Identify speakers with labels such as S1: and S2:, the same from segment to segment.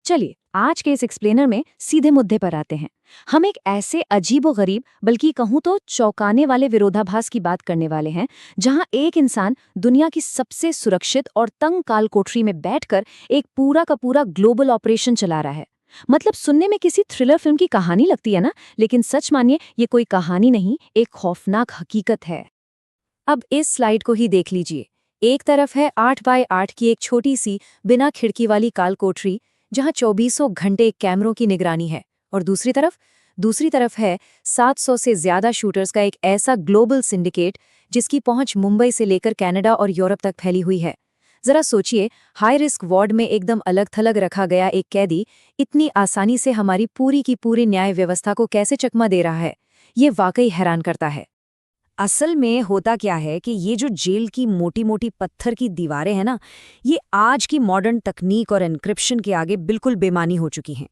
S1: चलिए आज के इस एक्सप्लेनर में सीधे मुद्दे पर आते हैं। हम एक ऐसे अजीबोगरीब बल्कि कहूँ तो चौंकाने वाले विरोधाभास की बात करने वाले हैं, जहां एक इंसान दुनिया की सबसे सुरक्षित और तंग काल कोठरी में बैठकर एक पूरा का पूरा ग्लोबल ऑपरेशन चला रहा है। मतलब सुनने में किसी थ्रिलर फिल्म की कहानी लगती है ना, लेकिन सच मानिए ये कोई कहानी नहीं, एक खौफनाक हकीकत है। अब इस स्लाइड को ही देख लीजिए। एक तरफ है 8x8 की एक छोटी सी बिना खिड़की वाली काल कोठरी, जहां 24 घंटे कैमरों की निगरानी है, और दूसरी तरफ है 700 से ज्यादा शूटर्स का एक ऐसा ग्लोबल सिंडिकेट जिसकी पहुंच मुंबई से लेकर कनाडा और यूरोप तक फैली हुई है। जरा सोचिए, हाई रिस्क वार्ड में एकदम अलग थलग रखा गया एक कैदी इतनी आसानी से हमारी पूरी की पूरी न्याय व्यवस्था को कैसे चकमा दे रहा है। ये वाकई हैरान करता है। असल में होता क्या है कि ये जो जेल की मोटी मोटी पत्थर की दीवारें हैं ना, ये आज की मॉडर्न तकनीक और एन्क्रिप्शन के आगे बिल्कुल बेमानी हो चुकी हैं।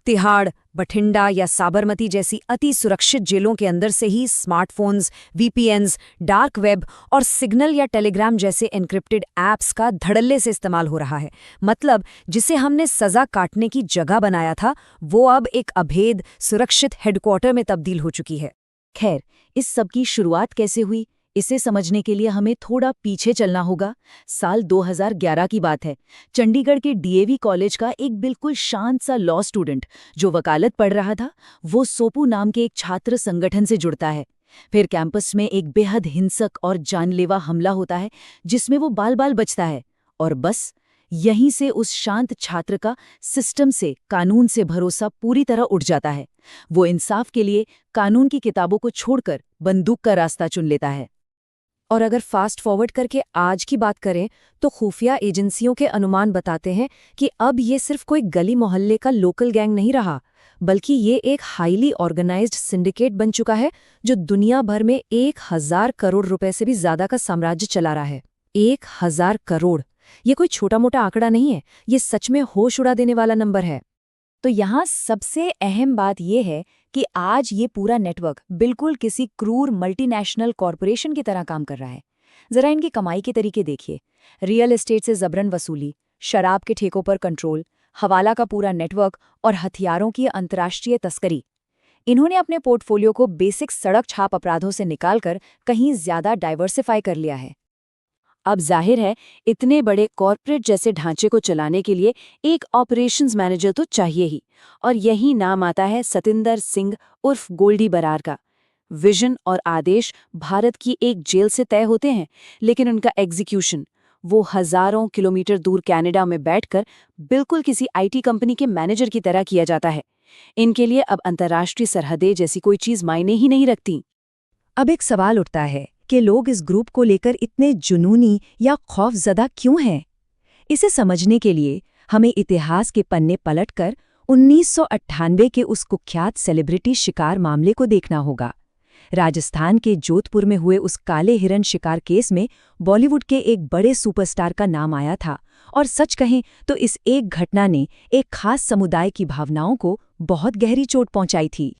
S1: तिहाड़, बठिंडा या साबरमती जैसी अति सुरक्षित जेलों के अंदर से ही स्मार्टफोन्स, वीपीएन्स, डार्क वेब और सिग्नल या टेलीग्राम जैसे एन्क्रिप्टेड ऐप्स का धड़ल्ले से इस्तेमाल हो रहा है। मतलब जिसे हमने सजा काटने की जगह बनाया था, वो अब एक अभेद सुरक्षित हेडक्वार्टर में तब्दील हो चुकी है। खैर, इस सब की शुरुआत कैसे हुई, इसे समझने के लिए हमें थोड़ा पीछे चलना होगा। साल 2011 की बात है। चंडीगढ़ के डीएवी कॉलेज का एक बिल्कुल शांत सा लॉ स्टूडेंट जो वकालत पढ़ रहा था, वो सोपू नाम के एक छात्र संगठन से जुड़ता है। फिर कैंपस में एक बेहद हिंसक और जानलेवा हमला होता है, जिसमें वो बाल बाल बचता है। और बस यहीं से उस शांत छात्र का सिस्टम से, कानून से भरोसा पूरी तरह उठ जाता है। वो इंसाफ के लिए कानून की किताबों को छोड़कर बंदूक का रास्ता चुन लेता है। और अगर फास्ट फॉरवर्ड करके आज की बात करें, तो खुफिया एजेंसियों के अनुमान बताते हैं कि अब ये सिर्फ कोई गली मोहल्ले का लोकल गैंग नहीं रहा, बल्कि ये एक हाईली ऑर्गेनाइज्ड सिंडिकेट बन चुका है, जो दुनिया भर में 1000 करोड़ रुपए से भी ज्यादा का साम्राज्य चला रहा है। 1000 करोड़, ये कोई छोटा मोटा आंकड़ा नहीं है, ये सच में होश उड़ा देने वाला नंबर है। तो यहाँ सबसे अहम बात यह है कि आज ये पूरा नेटवर्क बिल्कुल किसी क्रूर मल्टीनेशनल कॉरपोरेशन की तरह काम कर रहा है। जरा इनकी कमाई के तरीके देखिए। रियल एस्टेट से जबरन वसूली, शराब के ठेकों पर कंट्रोल, हवाला का पूरा नेटवर्क और हथियारों की अंतर्राष्ट्रीय तस्करी। इन्होंने अपने पोर्टफोलियो को बेसिक सड़क छाप अपराधों से निकालकर कहीं ज्यादा डाइवर्सिफाई कर लिया है। अब जाहिर है, इतने बड़े कॉर्पोरेट जैसे ढांचे को चलाने के लिए एक ऑपरेशंस मैनेजर तो चाहिए ही, और यही नाम आता है सतिंदर सिंह उर्फ गोल्डी बरार का। विजन और आदेश भारत की एक जेल से तय होते हैं, लेकिन उनका एग्जीक्यूशन वो हजारों किलोमीटर दूर कनाडा में बैठकर बिल्कुल किसी आईटी कंपनी के मैनेजर की तरह किया जाता है। इनके लिए अब अंतर्राष्ट्रीय सरहदें जैसी कोई चीज मायने ही नहीं रखती। अब एक सवाल उठता है कि लोग इस ग्रुप को लेकर इतने जुनूनी या खौफजदा क्यों हैं? इसे समझने के लिए हमें इतिहास के पन्ने पलटकर 1998 के उस कुख्यात सेलिब्रिटी शिकार मामले को देखना होगा। राजस्थान के जोधपुर में हुए उस काले हिरन शिकार केस में बॉलीवुड के एक बड़े सुपरस्टार का नाम आया था, और सच कहें तो इस एक घटना ने एक खास समुदाय की भावनाओं को बहुत गहरी चोट पहुंचाई थी।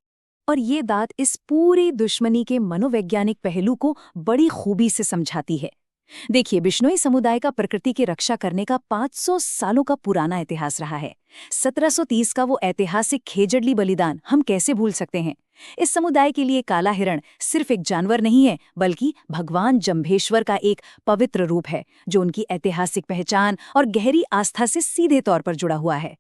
S1: और ये बात इस पूरी दुश्मनी के मनोवैज्ञानिक पहलू को बड़ी खूबी से समझाती है। देखिए, बिश्नोई समुदाय का प्रकृति की रक्षा करने का 500 सालों का पुराना इतिहास रहा है। 1730 का वो ऐतिहासिक खेजड़ली बलिदान हम कैसे भूल सकते हैं। इस समुदाय के लिए काला हिरण सिर्फ एक जानवर नहीं है, बल्कि भगवान जम्भेश्वर का एक पवित्र रूप है, जो उनकी ऐतिहासिक पहचान और गहरी आस्था से सीधे तौर पर जुड़ा हुआ है।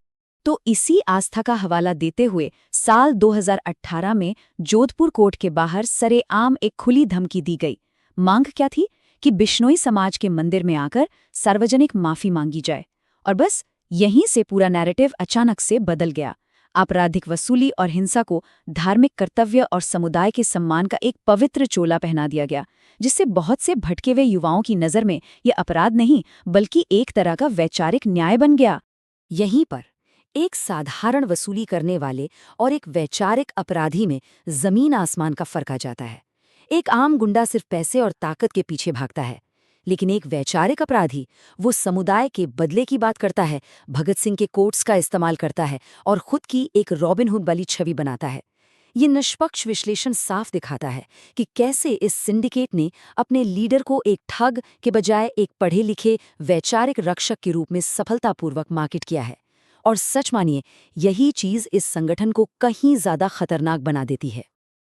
S1: तो इसी आस्था का हवाला देते हुए साल 2018 में जोधपुर कोर्ट के बाहर सरेआम एक खुली धमकी दी गई। मांग क्या थी कि बिश्नोई समाज के मंदिर में आकर सार्वजनिक माफी मांगी जाए। और बस यहीं से पूरा नैरेटिव अचानक से बदल गया। आपराधिक वसूली और हिंसा को धार्मिक कर्तव्य और समुदाय के सम्मान का एक पवित्र चोला पहना दिया गया, जिससे बहुत से भटके हुए युवाओं की नज़र में ये अपराध नहीं, बल्कि एक तरह का वैचारिक न्याय बन गया। यहीं पर एक साधारण वसूली करने वाले और एक वैचारिक अपराधी में जमीन आसमान का फर्क आ जाता है। एक आम गुंडा सिर्फ पैसे और ताकत के पीछे भागता है, लेकिन एक वैचारिक अपराधी वो समुदाय के बदले की बात करता है, भगत सिंह के कोट्स का इस्तेमाल करता है और खुद की एक रॉबिन हुड वाली छवि बनाता है। ये निष्पक्ष विश्लेषण साफ दिखाता है कि कैसे इस सिंडिकेट ने अपने लीडर को एक ठग के बजाय एक पढ़े लिखे वैचारिक रक्षक के रूप में सफलतापूर्वक मार्केट किया है। और सच मानिए, यही चीज इस संगठन को कहीं ज्यादा खतरनाक बना देती है।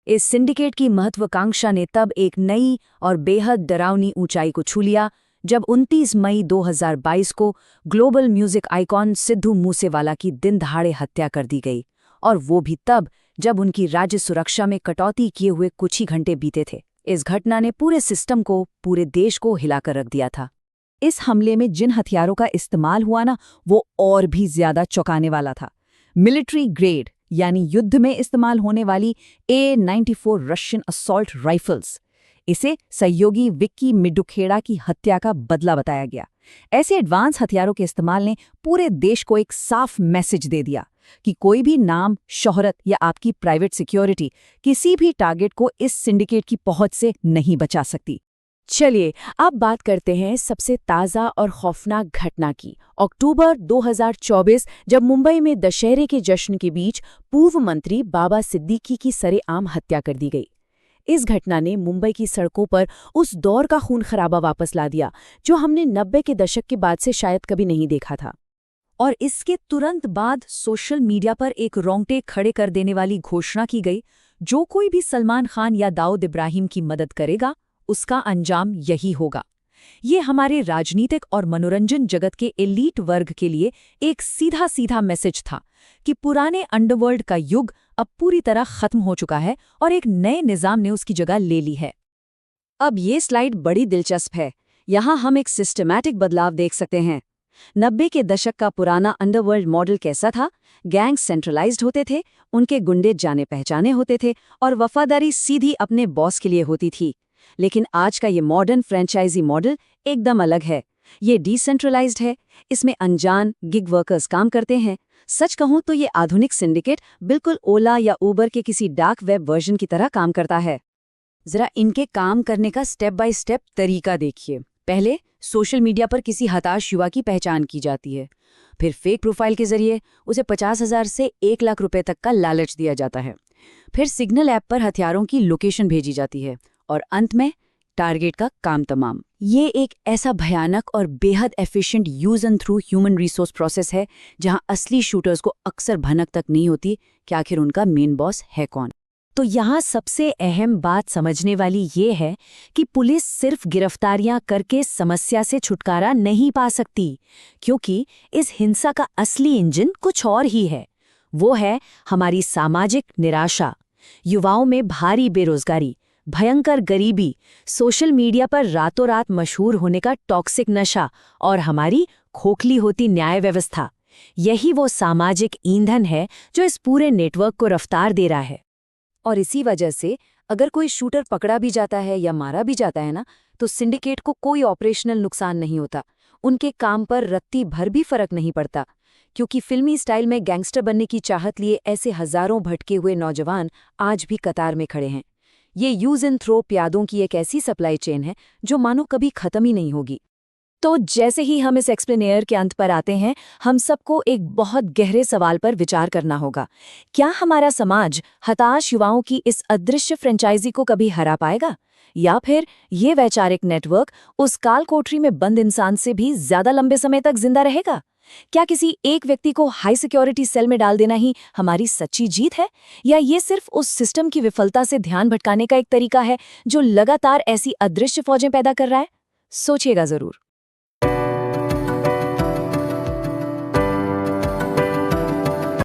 S1: इस सिंडिकेट की महत्वाकांक्षा ने तब एक नई और बेहद डरावनी ऊंचाई को छू लिया जब 29 मई 2022 को global music icon Sidhu Moosewala की दिन दहाड़े हत्या कर दी गई, और वो भी तब जब उनकी राज्य सुरक्षा में कटौती किए हुए कुछ ही घंटे बीते थे। इस घटना ने पूरे सिस्टम को, पूरे देश को हिलाकर रख दिया था। इस हमले में जिन हथियारों का इस्तेमाल हुआ ना, वो और भी ज्यादा चौंकाने वाला था। मिलिट्री ग्रेड यानी युद्ध में इस्तेमाल होने वाली A-94 रशियन असॉल्ट राइफल्स। इसे सहयोगी विक्की मिडुखेड़ा की हत्या का बदला बताया गया। ऐसे एडवांस हथियारों के इस्तेमाल ने पूरे देश को एक साफ मैसेज दे दिया कि कोई भी नाम, शोहरत या आपकी प्राइवेट सिक्योरिटी किसी भी टारगेट को इस सिंडिकेट की पहुंच से नहीं बचा सकती। चलिए अब बात करते हैं सबसे ताज़ा और खौफनाक घटना की। अक्टूबर 2024, जब मुंबई में दशहरे के जश्न के बीच पूर्व मंत्री बाबा सिद्दीकी की सरेआम हत्या कर दी गई। इस घटना ने मुंबई की सड़कों पर उस दौर का खून खराबा वापस ला दिया जो हमने 90 के दशक के बाद से शायद कभी नहीं देखा था। और इसके तुरंत बाद सोशल मीडिया पर एक रोंगटे खड़े कर देने वाली घोषणा की गई, जो कोई भी सलमान खान या दाऊद इब्राहिम की मदद करेगा उसका अंजाम यही होगा। ये हमारे राजनीतिक और मनोरंजन जगत के एलीट वर्ग के लिए एक सीधा सीधा मैसेज था कि पुराने अंडरवर्ल्ड का युग अब पूरी तरह खत्म हो चुका है और एक नए निजाम ने उसकी जगह ले ली है। अब ये स्लाइड बड़ी दिलचस्प है। यहाँ हम एक सिस्टमैटिक बदलाव देख सकते हैं। 90 के दशक का पुराना अंडरवर्ल्ड मॉडल कैसा था? गैंग सेंट्रलाइज्ड होते थे, उनके गुंडे जाने पहचाने होते थे और वफादारी सीधी अपने बॉस के लिए होती थी। लेकिन आज का ये मॉडर्न फ्रेंचाइजी मॉडल एकदम अलग है। ये डिसेंट्रलाइज्ड है, इसमें अनजान गिग वर्कर्स काम करते हैं। सच कहूं तो ये आधुनिक सिंडिकेट बिल्कुल ओला या उबर के किसी डार्क वेब वर्जन की तरह काम करता है। जरा इनके काम करने का स्टेप बाय स्टेप तरीका देखिए। पहले सोशल मीडिया पर किसी हताश युवा की पहचान की जाती है, फिर फेक प्रोफाइल के जरिए उसे 50,000 से 1 लाख रुपए तक का लालच दिया जाता है। फिर सिग्नल ऐप पर हथियारों की लोकेशन भेजी जाती है और अंत में टारगेट का काम तमाम। ये एक ऐसा भयानक और बेहद efficient use and through human resource process है जहां असली शूटर्स को अक्सर भनक तक नहीं होती कि आखिर उनका मेन बॉस है कौन। तो यहाँ सबसे अहम बात समझने वाली ये है कि पुलिस सिर्फ गिरफ्तारियां करके समस्या से छुटकारा नहीं पा सकती, क्योंकि इस हिंसा का असली इंजन कुछ और ही है। वो है हमारी सामाजिक निराशा, युवाओं में भारी बेरोजगारी, भयंकर गरीबी, सोशल मीडिया पर रातों रात मशहूर होने का टॉक्सिक नशा और हमारी खोखली होती न्याय व्यवस्था। यही वो सामाजिक ईंधन है जो इस पूरे नेटवर्क को रफ्तार दे रहा है। और इसी वजह से अगर कोई शूटर पकड़ा भी जाता है या मारा भी जाता है ना, तो सिंडिकेट को कोई ऑपरेशनल नुकसान नहीं होता। उनके काम पर रत्ती भर भी फर्क नहीं पड़ता, क्योंकि फिल्मी स्टाइल में गैंगस्टर बनने की चाहत लिए ऐसे हजारों भटके हुए नौजवान आज भी कतार में खड़े हैं। ये यूज एंड थ्रो प्यादों की एक ऐसी सप्लाई चेन है जो मानो कभी खत्म ही नहीं होगी। तो जैसे ही हम इस एक्सप्लेनेयर के अंत पर आते हैं, हम सबको एक बहुत गहरे सवाल पर विचार करना होगा। क्या हमारा समाज हताश युवाओं की इस अदृश्य फ्रेंचाइजी को कभी हरा पाएगा, या फिर ये वैचारिक नेटवर्क उस काल कोठरी में बंद इंसान से भी ज्यादा लंबे समय तक जिंदा रहेगा? क्या किसी एक व्यक्ति को हाई सिक्योरिटी सेल में डाल देना ही हमारी सच्ची जीत है, या ये सिर्फ उस सिस्टम की विफलता से ध्यान भटकाने का एक तरीका है जो लगातार ऐसी अदृश्य फौजें पैदा कर रहा है? सोचिएगा जरूर।